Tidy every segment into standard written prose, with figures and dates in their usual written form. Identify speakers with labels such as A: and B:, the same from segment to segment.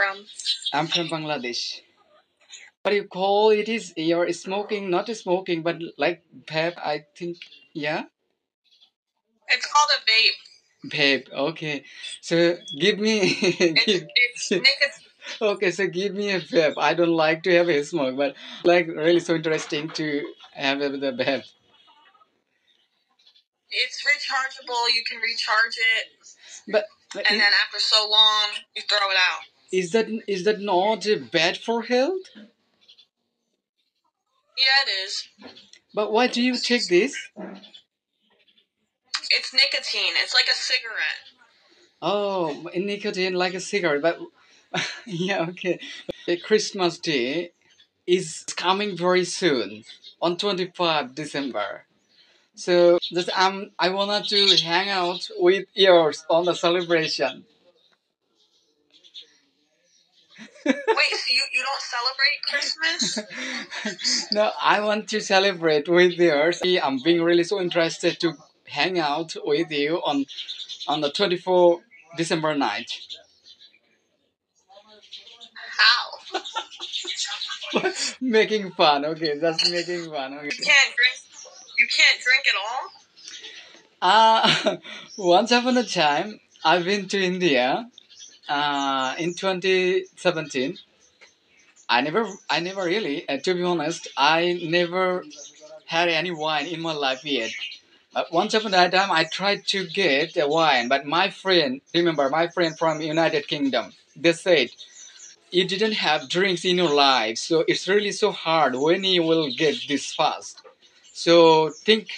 A: from?
B: I'm from Bangladesh. What do you call it? Is you're smoking, not smoking, but like vape, I think. Yeah,
A: It's called a vape.
B: vape. Okay, so give me.
A: It's nicotine.
B: Okay, so give me a vape. I don't like to have a smoke, but like really so interesting to have the vape.
A: It's rechargeable. You can recharge it,
B: But
A: and then after so long, you throw it out.
B: is that not bad for health?
A: Yeah, it is.
B: But why do you take this?
A: It's nicotine. It's like a cigarette.
B: Oh, nicotine like a cigarette, but yeah, okay. Christmas Day is coming very soon on 25 December. So just I wanted to hang out with yours on the celebration.
A: Wait, so you don't celebrate Christmas?
B: No, I want to celebrate with yours. I'm being really so interested to hang out with you on the 24 December night.
A: How?
B: Making fun, okay, just making fun. Okay.
A: You can't drink. You can't drink at all.
B: Once upon a time, I've been to India in 2017. I never really, to be honest, I never had any wine in my life yet. But once upon a time, I tried to get a wine, but my friend, remember, my friend from United Kingdom, they said, you didn't have drinks in your life, so it's really so hard when you will get this fast. So think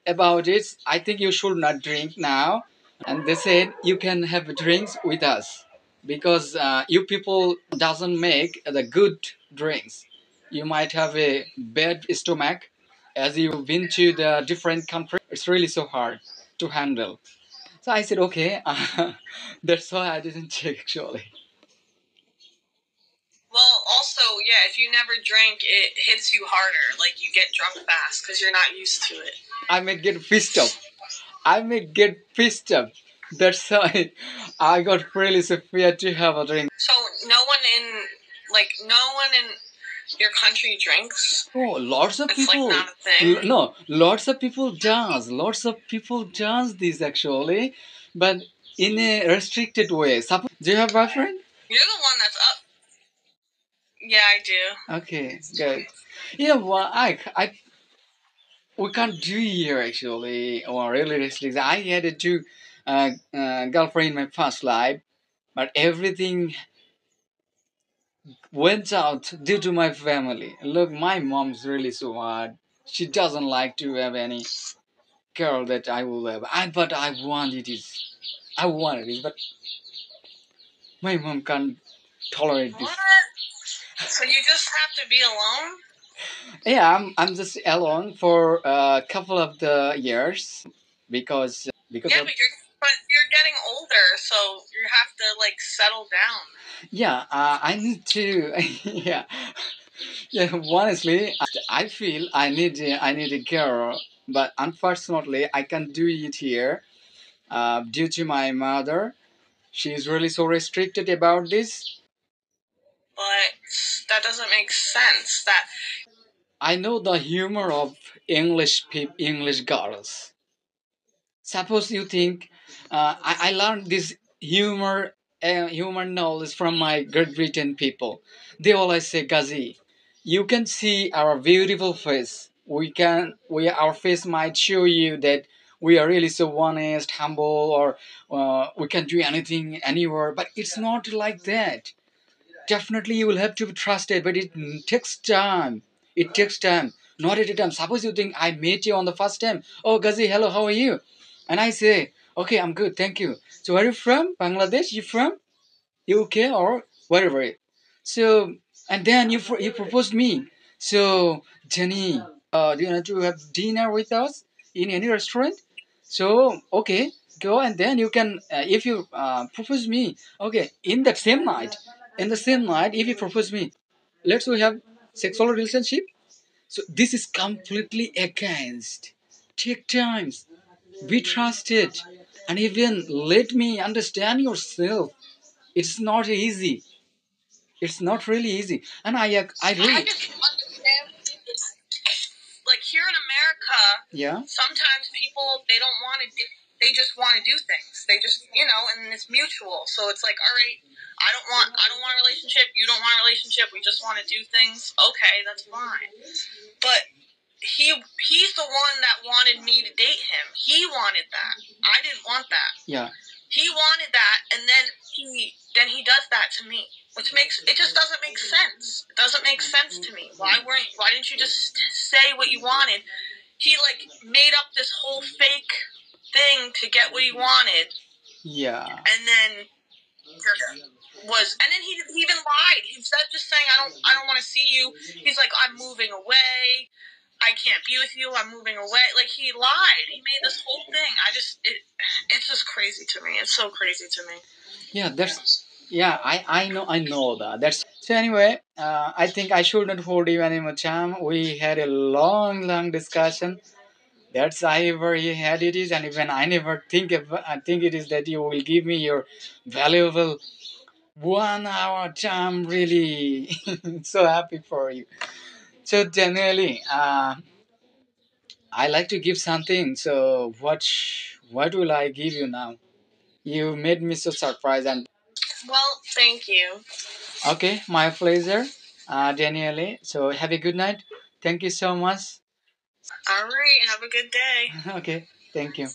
B: about it. I think you should not drink now. And they said you can have drinks with us because you people doesn't make the good drinks. You might have a bad stomach as you've been to the different countries. It's really so hard to handle. So I said okay. That's why I didn't check actually.
A: Well, also, yeah, if you never drink, it hits you harder. Like, you get drunk fast because you're not used to it.
B: I may get pissed off. I may get pissed off. That's why I got really severe to have a drink.
A: So, no one in your country drinks?
B: Oh, lots of
A: It's
B: people.
A: like not a thing.
B: No, lots of people does. Lots of people does this actually, but in a restricted way. Suppose, do you have boyfriend?
A: You're the one that's up. Yeah, I do.
B: Okay, good. Well, we can't do here actually, or really restricted. I had two girlfriend in my past life, but everything went out due to my family. Look, my mom's really so hard. She doesn't like to have any girl that I will have. But I want it is. I want it is, but my mom can't tolerate this.
A: What? So you just have to be alone?
B: Yeah, I'm just alone for a couple of the years because
A: Yeah, but you're getting older, so you have to like settle down.
B: yeah, I need to yeah. Yeah, honestly, I feel I need a girl, but unfortunately, I can't do it here due to my mother. She's really so restricted about this.
A: But that doesn't make sense. That
B: I know the humor of English girls. Suppose you think I learned this humor knowledge from my Great Britain people. They always say, Gazi, you can see our beautiful face. Our face might show you that we are really so honest, humble, or we can do anything anywhere. But it's not like that. Definitely you will have to be trusted, but it takes time. It takes time. Not at a time. Suppose you think I met you on the first time. Oh, Gazi, hello, how are you? And I say, okay, I'm good, thank you. So where are you from? Bangladesh? You from UK or wherever? So and then you proposed me. So Jenny, do you want to have dinner with us in any restaurant? So okay, go and then you can if you propose me. Okay, in that same night, if you propose me, let's we have sexual relationship. So this is completely against. Take times, be trusted, and even let me understand yourself. It's not easy. It's not really easy, and I
A: I
B: really
A: just understand. Like here in America,
B: yeah
A: sometimes people they don't want to do. They just want to do things. They just and it's mutual. So it's like, all right, I don't want a relationship. You don't want a relationship. We just want to do things. Okay, that's fine. But he's the one that wanted me to date him. He wanted that. I didn't want that.
B: yeah
A: He wanted that, and then he does that to me, which makes it just doesn't make sense. It doesn't make sense to me. Why didn't you just say what you wanted? He like made up this whole fake thing to get what he wanted,
B: yeah
A: and then and then he even lied. Instead of just saying I don't want to see you, he's like, I'm moving away. I can't be with you. I'm moving away. Like he lied. He made this whole thing. It's just crazy to me. It's so crazy to me.
B: yeah that's yeah I know that. That's so anyway, I think I should not hold you any more time. We had a long discussion. That's however you had it is, and even I never I think it is that you will give me your valuable 1 hour time. Really, so happy for you. So generally, I like to give something. So what will I give you now? You made me so surprised. And
A: Well, thank you.
B: okay, my pleasure, Daniele. So have a good night. Thank you so much.
A: All right. Have a good day.
B: Okay, thank you.